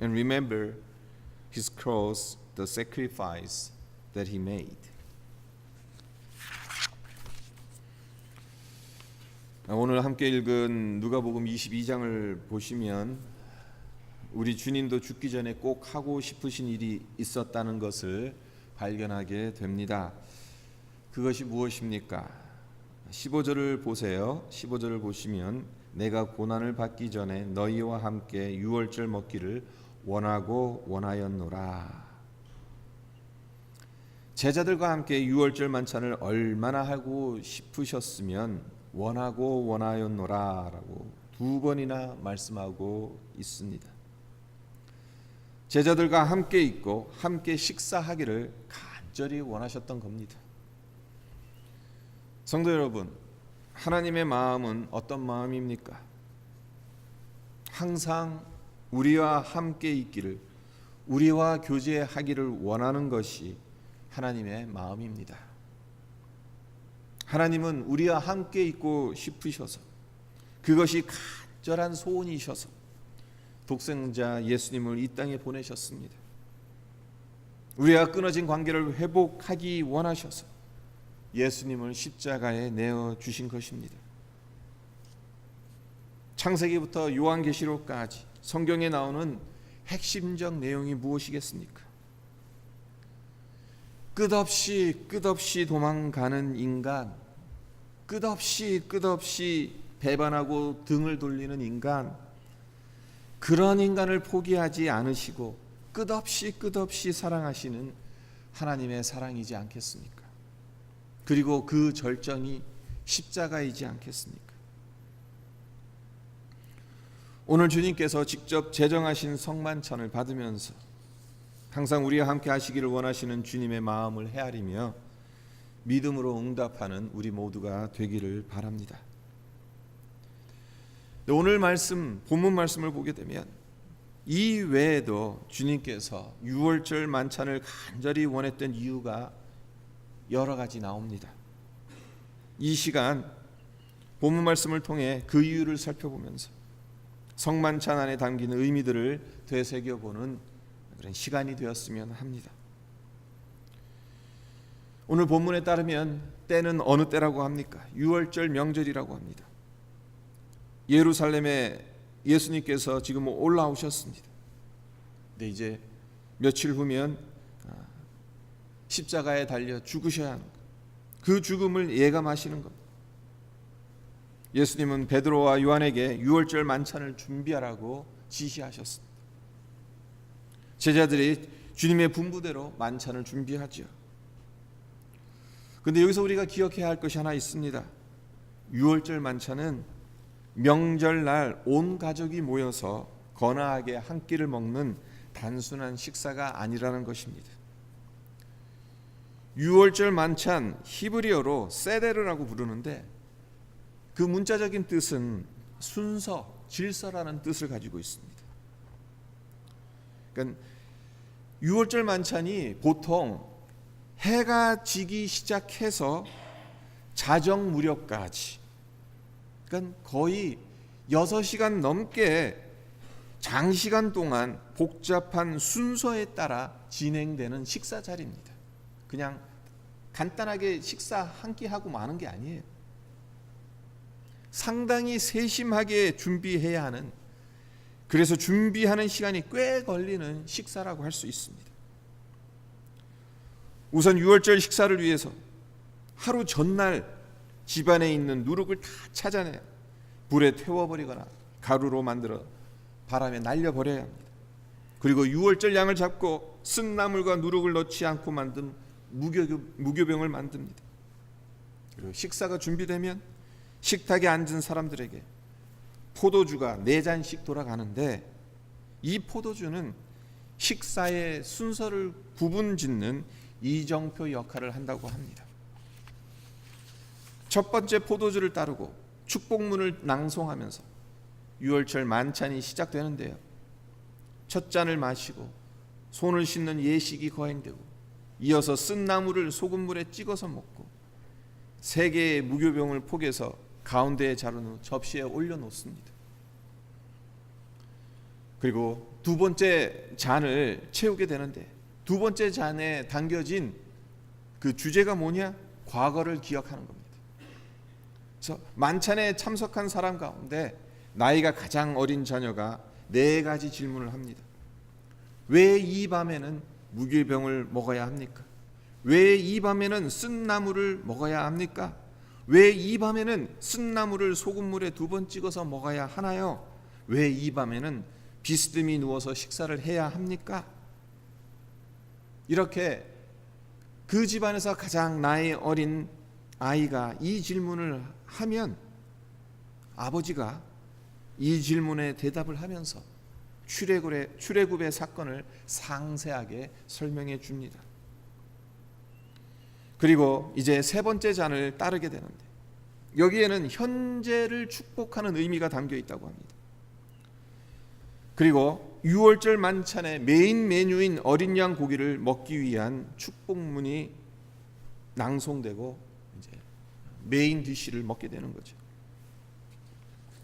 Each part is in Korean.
and remember his cross, the sacrifice that he made. 오늘 함께 읽은 누가복음 22장을 보시면 우리 주님도 죽기 전에 꼭 하고 싶으신 일이 있었다는 것을 발견하게 됩니다. 그것이 무엇입니까? 15절을 보세요. 15절을 보시면 내가 고난을 받기 전에 너희와 함께 유월절 먹기를 원하고 원하였노라. 제자들과 함께 유월절 만찬을 얼마나 하고 싶으셨으면 원하고 원하였노라 라고 두 번이나 말씀하고 있습니다. 제자들과 함께 있고 함께 식사하기를 간절히 원하셨던 겁니다. 성도 여러분, 하나님의 마음은 어떤 마음입니까? 항상 우리와 함께 있기를, 우리와 교제하기를 원하는 것이 하나님의 마음입니다. 하나님은 우리와 함께 있고 싶으셔서, 그것이 간절한 소원이셔서 독생자 예수님을 이 땅에 보내셨습니다. 우리와 끊어진 관계를 회복하기 원하셔서 예수님을 십자가에 내어 주신 것입니다. 창세기부터 요한계시록까지 성경에 나오는 핵심적 내용이 무엇이겠습니까? 끝없이 도망가는 인간, 끝없이 배반하고 등을 돌리는 인간, 그런 인간을 포기하지 않으시고 끝없이 사랑하시는 하나님의 사랑이지 않겠습니까? 그리고 그 절정이 십자가이지 않겠습니까? 오늘 주님께서 직접 제정하신 성만찬을 받으면서 항상 우리와 함께 하시기를 원하시는 주님의 마음을 헤아리며 믿음으로 응답하는 우리 모두가 되기를 바랍니다. 오늘 말씀, 본문 말씀을 보게 되면 이 외에도 주님께서 유월절 만찬을 간절히 원했던 이유가 여러 가지 나옵니다. 이 시간 본문 말씀을 통해 그 이유를 살펴보면서 성만찬 안에 담긴 의미들을 되새겨보는 그런 시간이 되었으면 합니다. 오늘 본문에 따르면 때는 어느 때라고 합니까? 유월절 명절이라고 합니다. 예루살렘에 예수님께서 지금 올라오셨습니다. 근데 이제 며칠 후면 십자가에 달려 죽으셔야 하는 것, 그 죽음을 예감하시는 것. 예수님은 베드로와 요한에게 유월절 만찬을 준비하라고 지시하셨습니다. 제자들이 주님의 분부대로 만찬을 준비하죠. 그런데 여기서 우리가 기억해야 할 것이 하나 있습니다. 유월절 만찬은 명절날 온 가족이 모여서 거나하게 한 끼를 먹는 단순한 식사가 아니라는 것입니다. 유월절 만찬 히브리어로 세데르라고 부르는데 그 문자적인 뜻은 순서, 질서라는 뜻을 가지고 있습니다. 그러니까 유월절 만찬이 보통 해가 지기 시작해서 자정 무렵까지, 그러니까 거의 6시간 넘게 장시간 동안 복잡한 순서에 따라 진행되는 식사 자리입니다. 그냥 간단하게 식사 한 끼 하고 마는 게 아니에요. 상당히 세심하게 준비해야 하는, 그래서 준비하는 시간이 꽤 걸리는 식사라고 할 수 있습니다. 우선 유월절 식사를 위해서 하루 전날 집안에 있는 누룩을 다 찾아내 불에 태워버리거나 가루로 만들어 바람에 날려버려야 합니다. 그리고 유월절 양을 잡고 쓴 나물과 누룩을 넣지 않고 만든 무교병을 만듭니다. 그리고 식사가 준비되면 식탁에 앉은 사람들에게 포도주가 4잔씩 돌아가는데, 이 포도주는 식사의 순서를 구분짓는 이정표 역할을 한다고 합니다. 첫 번째 포도주를 따르고 축복문을 낭송하면서 유월절 만찬이 시작되는데요. 첫 잔을 마시고 손을 씻는 예식이 거행되고, 이어서 쓴 나물을 소금물에 찍어서 먹고 3개의 무교병을 포개서 가운데에 자른 후 접시에 올려놓습니다. 그리고 두 번째 잔을 채우게 되는데 두 번째 잔에 담겨진 그 주제가 뭐냐? 과거를 기억하는 겁니다. 그래서 만찬에 참석한 사람 가운데 나이가 가장 어린 자녀가 4가지 질문을 합니다. 왜 이 밤에는 무교병을 먹어야 합니까? 왜 이 밤에는 쓴 나물을 먹어야 합니까? 왜 이 밤에는 쓴 나물을 소금물에 2번 찍어서 먹어야 하나요? 왜 이 밤에는 비스듬히 누워서 식사를 해야 합니까? 이렇게 그 집안에서 가장 나이 어린 아이가 이 질문을 하면 아버지가 이 질문에 대답을 하면서 출애굽의 사건을 상세하게 설명해 줍니다. 그리고 이제 세 번째 잔을 따르게 되는데 여기에는 현재를 축복하는 의미가 담겨 있다고 합니다. 그리고 유월절 만찬의 메인 메뉴인 어린 양 고기를 먹기 위한 축복문이 낭송되고 이제 메인 디시를 먹게 되는 거죠.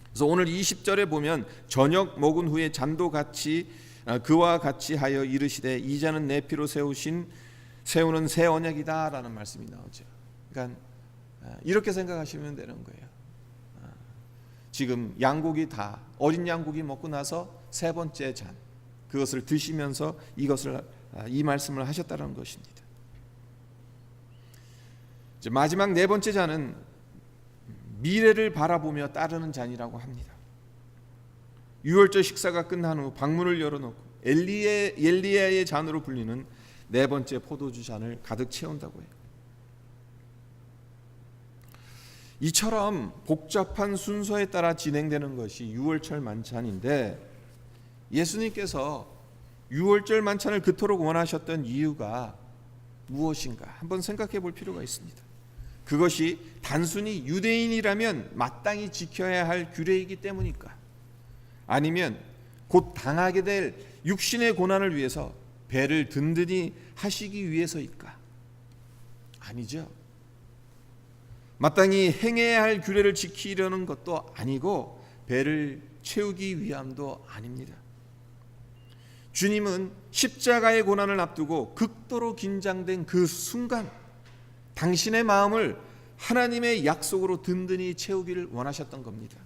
그래서 오늘 20절에 보면 저녁 먹은 후에 잔도 같이 그와 같이 하여 이르시되 이 잔은 내 피로 세우는 새 언약이다라는 말씀이 나오죠. 그러니까 이렇게 생각하시면 되는 거예요. 지금 양고기 다 어린 양고기 먹고 나서 세 번째 잔 그것을 드시면서 이 말씀을 하셨다는 것입니다. 이제 마지막 네 번째 잔은 미래를 바라보며 따르는 잔이라고 합니다. 유월절 식사가 끝난 후 방문을 열어놓고 엘리야의 잔으로 불리는 네 번째 포도주 잔을 가득 채운다고 해요. 이처럼 복잡한 순서에 따라 진행되는 것이 유월절 만찬인데 예수님께서 유월절 만찬을 그토록 원하셨던 이유가 무엇인가 한번 생각해 볼 필요가 있습니다. 그것이 단순히 유대인이라면 마땅히 지켜야 할 규례이기 때문일까? 아니면 곧 당하게 될 육신의 고난을 위해서 배를 든든히 하시기 위해서일까? 아니죠. 마땅히 행해야 할 규례를 지키려는 것도 아니고 배를 채우기 위함도 아닙니다. 주님은 십자가의 고난을 앞두고 극도로 긴장된 그 순간 당신의 마음을 하나님의 약속으로 든든히 채우기를 원하셨던 겁니다.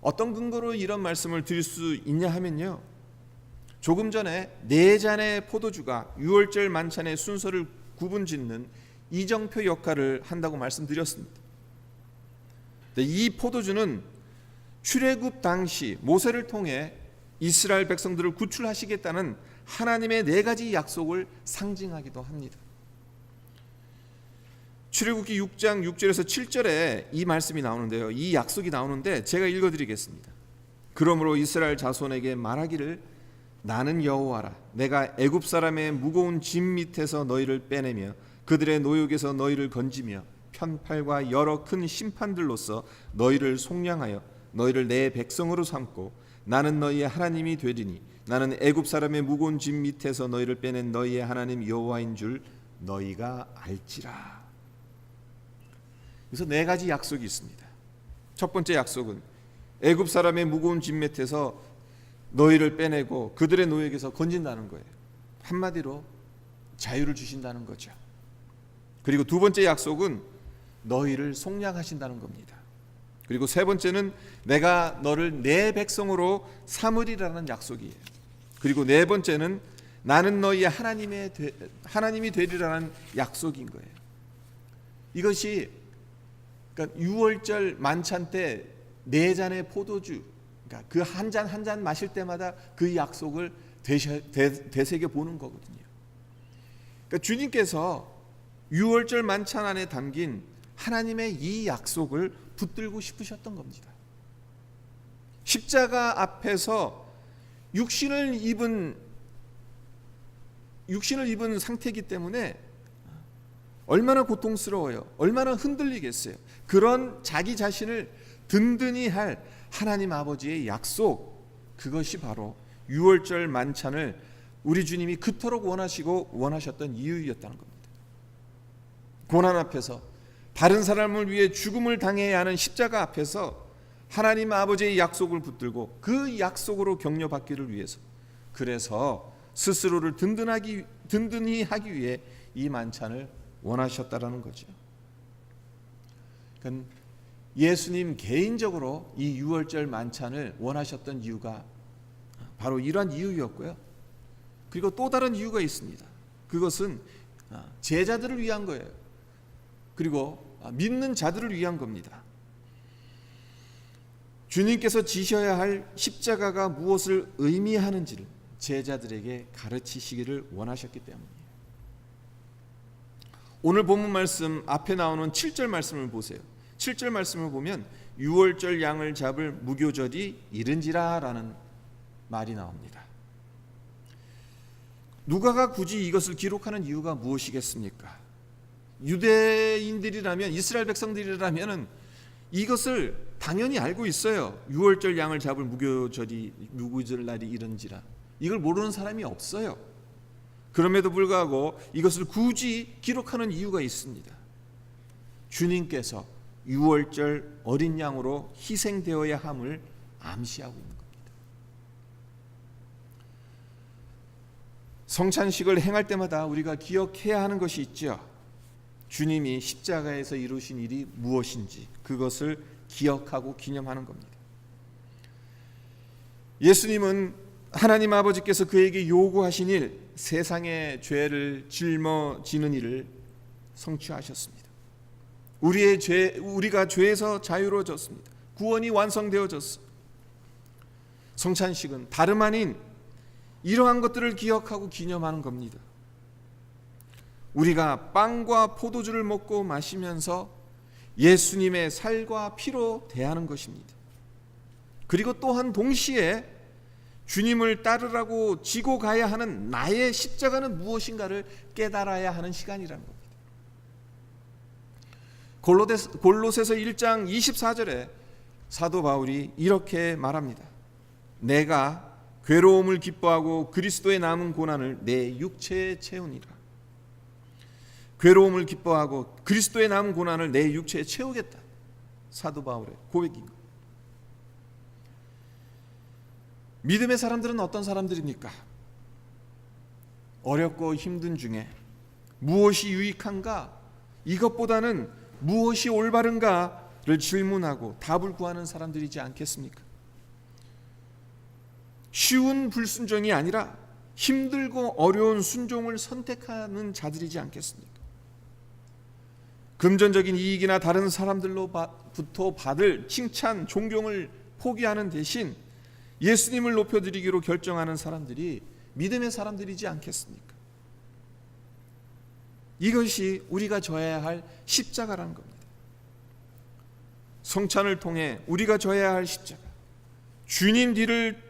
어떤 근거로 이런 말씀을 드릴 수 있냐 하면요, 조금 전에 네 잔의 포도주가 유월절 만찬의 순서를 구분짓는 이정표 역할을 한다고 말씀드렸습니다. 이 포도주는 출애굽 당시 모세를 통해 이스라엘 백성들을 구출하시겠다는 하나님의 4가지 약속을 상징하기도 합니다. 출애굽기 6장 6절에서 7절에 이 말씀이 나오는데요, 이 약속이 나오는데 제가 읽어드리겠습니다. 그러므로 이스라엘 자손에게 말하기를 나는 여호와라. 내가 애굽 사람의 무거운 짐 밑에서 너희를 빼내며 그들의 노역에서 너희를 건지며 편팔과 여러 큰 심판들로서 너희를 속량하여 너희를 내 백성으로 삼고 나는 너희의 하나님이 되리니 나는 애굽 사람의 무거운 짐 밑에서 너희를 빼낸 너희의 하나님 여호와인 줄 너희가 알지라. 그래서 4가지 약속이 있습니다. 첫 번째 약속은 애굽 사람의 무거운 짐 밑에서 너희를 빼내고 그들의 노역에서 건진다는 거예요. 한마디로 자유를 주신다는 거죠. 그리고 두 번째 약속은 너희를 속량하신다는 겁니다. 그리고 세 번째는 내가 너를 내 백성으로 삼으리라는 약속이에요. 그리고 네 번째는 나는 너희의 하나님이 되리라는 약속인 거예요. 이것이 그러니까 유월절 만찬 때 4잔의 포도주, 그러니까 그 한 잔 한 잔 마실 때마다 그 약속을 되새겨 보는 거거든요. 그러니까 주님께서 유월절 만찬 안에 담긴 하나님의 이 약속을 붙들고 싶으셨던 겁니다. 십자가 앞에서 육신을 입은 상태이기 때문에 얼마나 고통스러워요. 얼마나 흔들리겠어요. 그런 자기 자신을 든든히 할 하나님 아버지의 약속, 그것이 바로 유월절 만찬을 우리 주님이 그토록 원하셨던 이유였다는 겁니다. 고난 앞에서 다른 사람을 위해 죽음을 당해야 하는 십자가 앞에서 하나님 아버지의 약속을 붙들고 그 약속으로 격려받기를 위해서, 그래서 스스로를 든든히 하기 위해 이 만찬을 원하셨다라는 거죠. 그러니까 예수님 개인적으로 이 유월절 만찬을 원하셨던 이유가 바로 이러한 이유였고요. 그리고 또 다른 이유가 있습니다. 그것은 제자들을 위한 거예요. 그리고 믿는 자들을 위한 겁니다. 주님께서 지셔야 할 십자가가 무엇을 의미하는지를 제자들에게 가르치시기를 원하셨기 때문이에요. 오늘 본문 말씀 앞에 나오는 7절 말씀을 보세요. 7절 말씀을 보면 유월절 양을 잡을 무교절이 이른지라 라는 말이 나옵니다. 누가가 굳이 이것을 기록하는 이유가 무엇이겠습니까? 유대인들이라면, 이스라엘 백성들이라면 이것을 당연히 알고 있어요. 유월절 양을 잡을 무교절 날이 이른지라. 이걸 모르는 사람이 없어요. 그럼에도 불구하고 이것을 굳이 기록하는 이유가 있습니다. 주님께서 유월절 어린 양으로 희생되어야 함을 암시하고 있는 겁니다. 성찬식을 행할 때마다 우리가 기억해야 하는 것이 있죠. 주님이 십자가에서 이루신 일이 무엇인지 그것을 기억하고 기념하는 겁니다. 예수님은 하나님 아버지께서 그에게 요구하신 일, 세상의 죄를 짊어지는 일을 성취하셨습니다. 우리가 죄에서 자유로워졌습니다. 구원이 완성되어졌습니다. 성찬식은 다름 아닌 이러한 것들을 기억하고 기념하는 겁니다. 우리가 빵과 포도주를 먹고 마시면서 예수님의 살과 피로 대하는 것입니다. 그리고 또한 동시에 주님을 따르라고 지고 가야 하는 나의 십자가는 무엇인가를 깨달아야 하는 시간이라는 겁니다. 골로새서 1장 24절에 사도 바울이 이렇게 말합니다. 내가 괴로움을 기뻐하고 그리스도의 남은 고난을 내 육체에 채우니라. 괴로움을 기뻐하고 그리스도의 남은 고난을 내 육체에 채우겠다. 사도 바울의 고백입니다. 믿음의 사람들은 어떤 사람들입니까? 어렵고 힘든 중에 무엇이 유익한가? 이것보다는 무엇이 올바른가를 질문하고 답을 구하는 사람들이지 않겠습니까? 쉬운 불순종이 아니라 힘들고 어려운 순종을 선택하는 자들이지 않겠습니까? 금전적인 이익이나 다른 사람들로부터 받을 칭찬, 존경을 포기하는 대신 예수님을 높여드리기로 결정하는 사람들이 믿음의 사람들이지 않겠습니까? 이것이 우리가 져야 할 십자가라는 겁니다. 성찬을 통해 우리가 져야 할 십자가, 주님 뒤를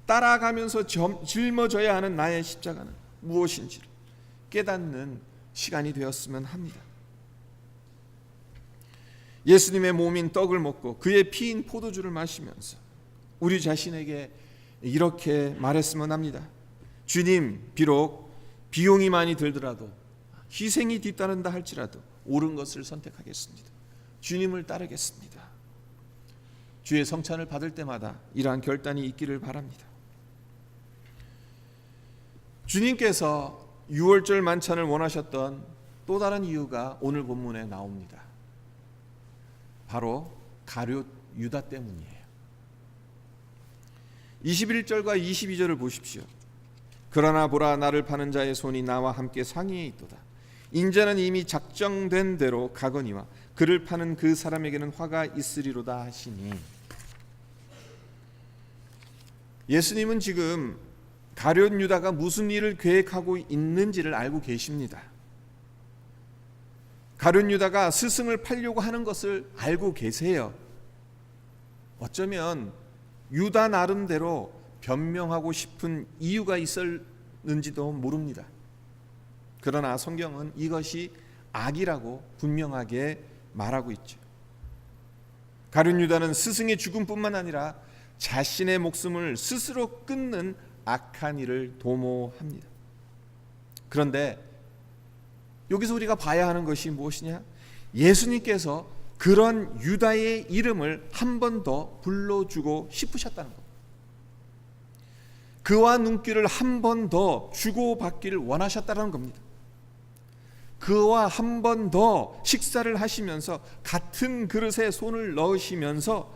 따라가면서 짊어져야 하는 나의 십자가는 무엇인지를 깨닫는 시간이 되었으면 합니다. 예수님의 몸인 떡을 먹고 그의 피인 포도주를 마시면서 우리 자신에게 이렇게 말했으면 합니다. 주님, 비록 비용이 많이 들더라도, 희생이 뒤따른다 할지라도 옳은 것을 선택하겠습니다. 주님을 따르겠습니다. 주의 성찬을 받을 때마다 이러한 결단이 있기를 바랍니다. 주님께서 유월절 만찬을 원하셨던 또 다른 이유가 오늘 본문에 나옵니다. 바로 가룟 유다 때문이에요. 21절과 22절을 보십시오. 그러나 보라, 나를 파는 자의 손이 나와 함께 상위에 있도다. 인자는 이미 작정된 대로 가거니와 그를 파는 그 사람에게는 화가 있으리로다 하시니, 예수님은 지금 가룟 유다가 무슨 일을 계획하고 있는지를 알고 계십니다. 가룟 유다가 스승을 팔려고 하는 것을 알고 계세요. 어쩌면 유다 나름대로 변명하고 싶은 이유가 있었는지도 모릅니다. 그러나 성경은 이것이 악이라고 분명하게 말하고 있죠. 가룟 유다는 스승의 죽음뿐만 아니라 자신의 목숨을 스스로 끊는 악한 일을 도모합니다. 그런데 여기서 우리가 봐야 하는 것이 무엇이냐? 예수님께서 그런 유다의 이름을 한 번 더 불러주고 싶으셨다는 겁니다. 그와 눈길을 한 번 더 주고받기를 원하셨다는 겁니다. 그와 한 번 더 식사를 하시면서 같은 그릇에 손을 넣으시면서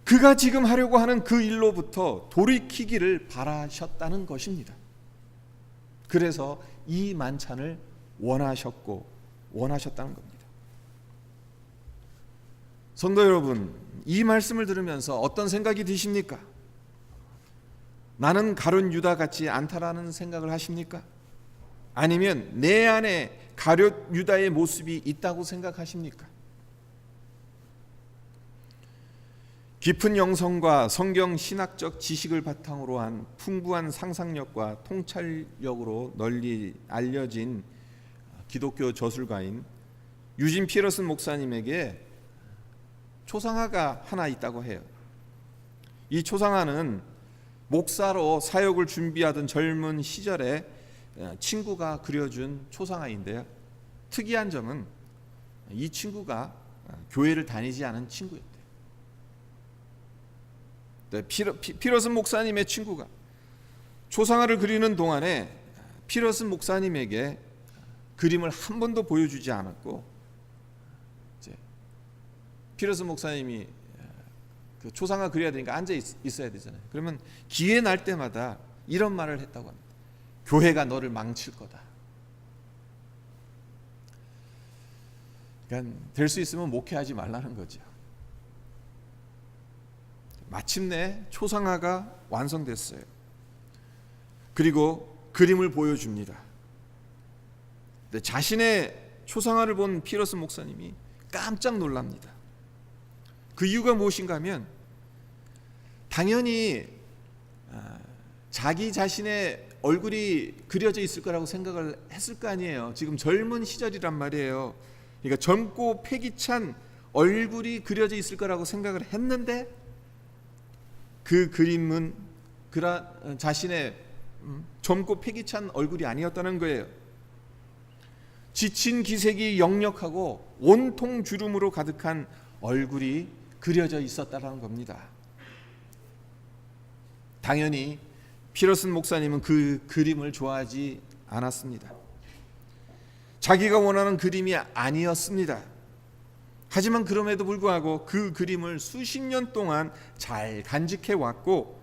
그가 지금 하려고 하는 그 일로부터 돌이키기를 바라셨다는 것입니다. 그래서 이 만찬을 원하셨다는 겁니다. 성도 여러분, 이 말씀을 들으면서 어떤 생각이 드십니까? 나는 가룟 유다 같지 않다라는 생각을 하십니까? 아니면 내 안에 가룟 유다의 모습이 있다고 생각하십니까? 깊은 영성과 성경 신학적 지식을 바탕으로 한 풍부한 상상력과 통찰력으로 널리 알려진 기독교 저술가인 유진 피러슨 목사님에게 초상화가 하나 있다고 해요. 이 초상화는 목사로 사역을 준비하던 젊은 시절에 친구가 그려준 초상화인데요. 특이한 점은 이 친구가 교회를 다니지 않은 친구였대요. 피러슨 목사님의 친구가 초상화를 그리는 동안에 피러슨 목사님에게 그림을 한 번도 보여주지 않았고, 이제 피러슨 목사님이 그 초상화 그려야 되니까 앉아 있어야 되잖아요. 그러면 기회 날 때마다 이런 말을 했다고 합니다. 교회가 너를 망칠 거다. 그러니까 될 수 있으면 목회하지 말라는 거죠. 마침내 초상화가 완성됐어요. 그리고 그림을 보여줍니다. 자신의 초상화를 본 피러슨 목사님이 깜짝 놀랍니다. 그 이유가 무엇인가 하면 당연히 자기 자신의 얼굴이 그려져 있을 거라고 생각을 했을 거 아니에요. 지금 젊은 시절이란 말이에요. 그러니까 젊고 패기찬 얼굴이 그려져 있을 거라고 생각을 했는데 그 그림은 자신의 젊고 패기찬 얼굴이 아니었다는 거예요. 지친 기색이 역력하고 온통 주름으로 가득한 얼굴이 그려져 있었다는 겁니다. 당연히 피러슨 목사님은 그 그림을 좋아하지 않았습니다. 자기가 원하는 그림이 아니었습니다. 하지만 그럼에도 불구하고 그 그림을 수십 년 동안 잘 간직해 왔고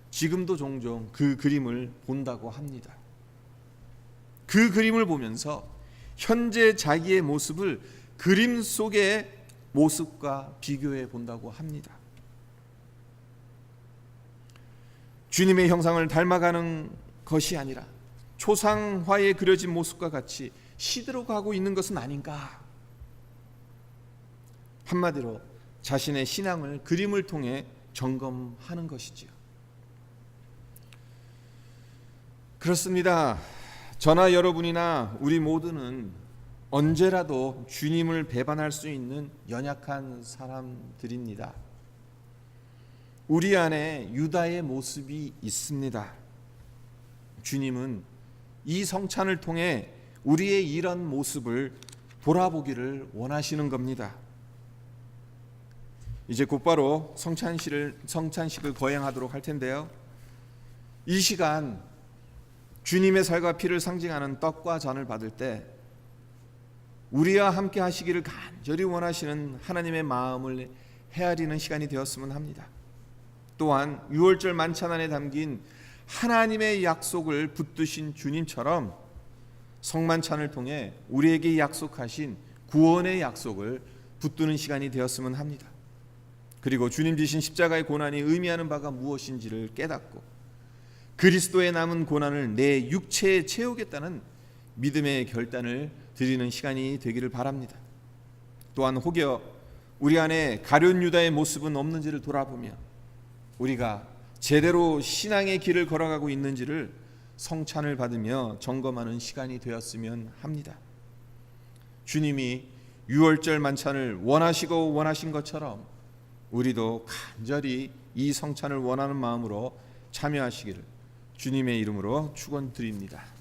지금도 종종 그 그림을 본다고 합니다. 그 그림을 보면서 현재 자기의 모습을 그림 속의 모습과 비교해 본다고 합니다. 주님의 형상을 닮아가는 것이 아니라 초상화에 그려진 모습과 같이 시들어가고 있는 것은 아닌가? 한마디로 자신의 신앙을 그림을 통해 점검하는 것이지요. 그렇습니다. 저나 여러분이나 우리 모두는 언제라도 주님을 배반할 수 있는 연약한 사람들입니다. 우리 안에 유다의 모습이 있습니다. 주님은 이 성찬을 통해 우리의 이런 모습을 돌아보기를 원하시는 겁니다. 이제 곧바로 성찬식을 거행하도록 할 텐데요. 이 시간 주님의 살과 피를 상징하는 떡과 잔을 받을 때 우리와 함께 하시기를 간절히 원하시는 하나님의 마음을 헤아리는 시간이 되었으면 합니다. 또한 유월절 만찬 안에 담긴 하나님의 약속을 붙드신 주님처럼 성만찬을 통해 우리에게 약속하신 구원의 약속을 붙드는 시간이 되었으면 합니다. 그리고 주님 지신 십자가의 고난이 의미하는 바가 무엇인지를 깨닫고 그리스도의 남은 고난을 내 육체에 채우겠다는 믿음의 결단을 드리는 시간이 되기를 바랍니다. 또한 혹여 우리 안에 가룟 유다의 모습은 없는지를 돌아보며 우리가 제대로 신앙의 길을 걸어가고 있는지를 성찬을 받으며 점검하는 시간이 되었으면 합니다. 주님이 유월절 만찬을 원하시고 원하신 것처럼 우리도 간절히 이 성찬을 원하는 마음으로 참여하시기를 주님의 이름으로 축원드립니다.